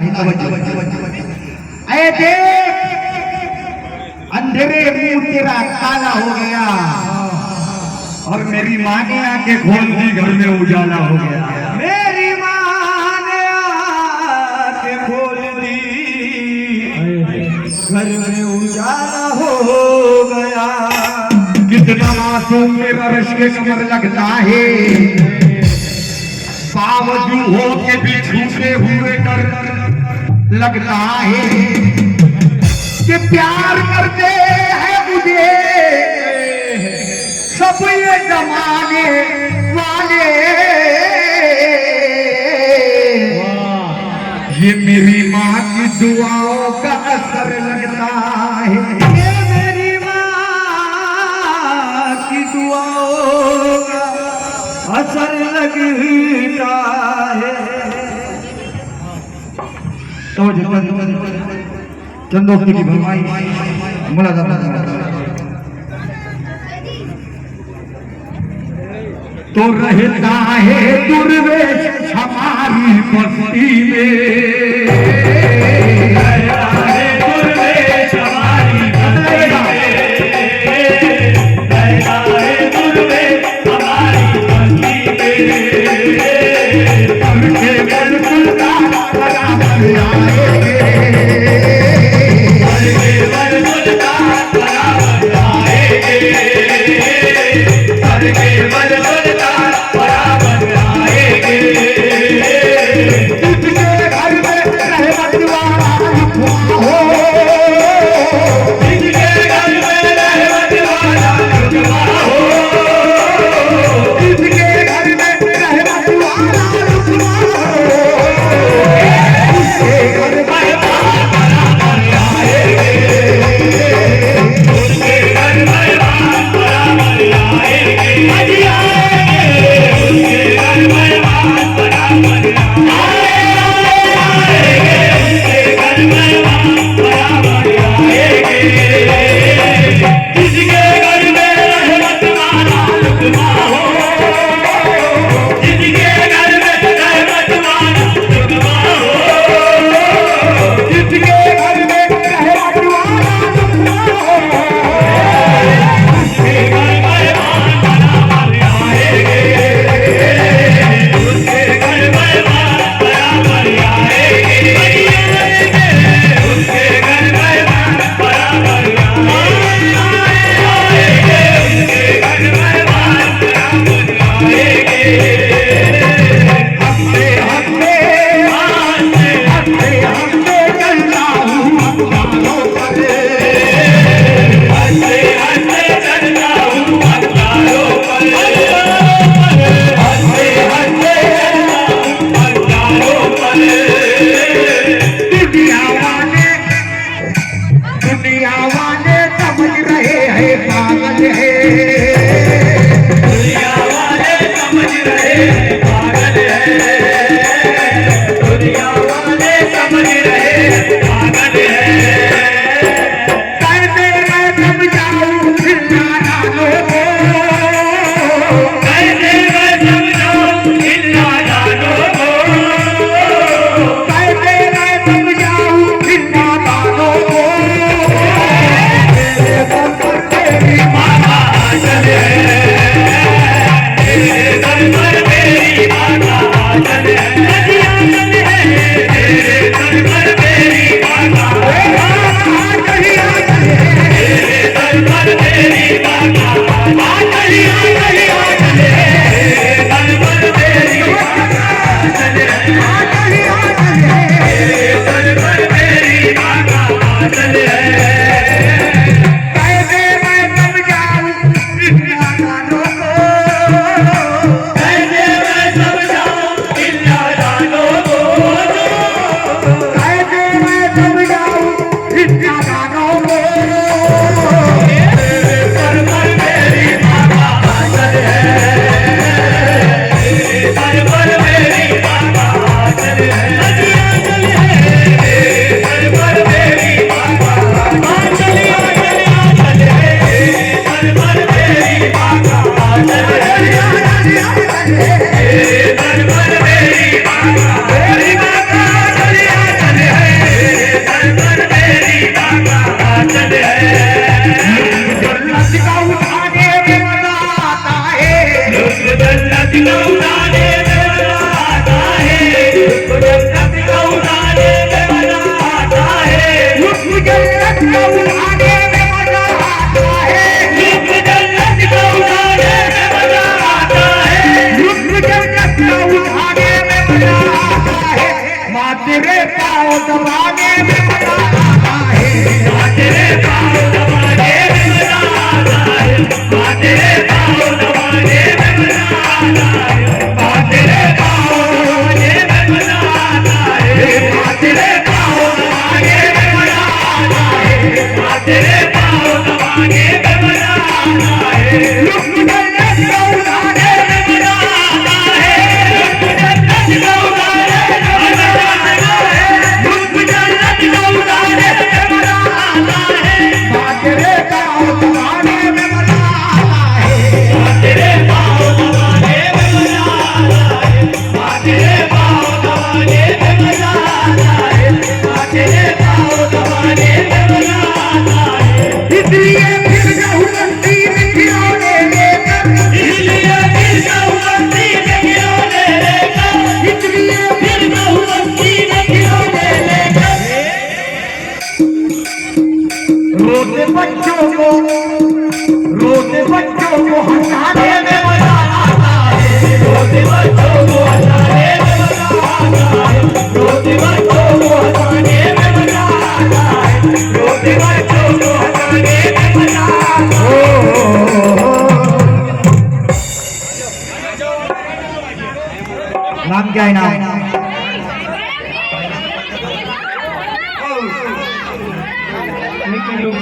अरे देख, अंधेरे मुंह तेरा काला हो गया और मेरी माँ ने आके खोल दी, घर में उजाला हो गया। मेरी माँ ने आके खोल दी, घर में उजाला हो गया। कितना मासूम मेरा रश के कमर लगता है, बावजूद हो के भी छूटे हुए डर लगता है कि प्यार करते हैं मुझे सब ये जमाने वाले। ये मेरी माँ की दुआओं का असर लगता है, ये मेरी माँ की दुआओं का असर लगता है। तो चंदोस्ती की भरमाई तो रहता है दुर्वेश हमारी बस्ती पाँव दबाने में मजा आता है, तेरे पाँव दबाने में मजा आता है, तेरे पाँव दबाने में मजा आता है, तेरे पाँव दबाने में मजा आता है, तेरे पाँव दबाने में मजा आता है, तेरे पाँव दबाने में मजा आता है, लुत्फ जन्नत का उठाने में मजा आता है, लुत्फ जन्नत का उठाने में मजा आता है, लुत्फ जन्नत का उठाने में मजा आता है, तेरे पाँव दबाने में मजा आता है, तेरे पाँव दबाने में मजा आता है, तेरे पाँव दबाने में मजा आता है, तेरे पाँव दबाने में मजा आता है, इसलिए फिर जाऊं मंदिर खिलौने लेकर, इसलिए फिर जाऊं मंदिर खिलौने लेकर, इसलिए फिर जाऊं मंदिर खिलौने लेकर, रोते बच्चों को हंसाने में मजा आता है, रोते बच्चों को हंसाने में मजा आता है, रोते बच्चों को हंसाने में मजा आता है, रोते बच्चों को हंसाने में मजा आता है। नाम क्या है नाम? रुक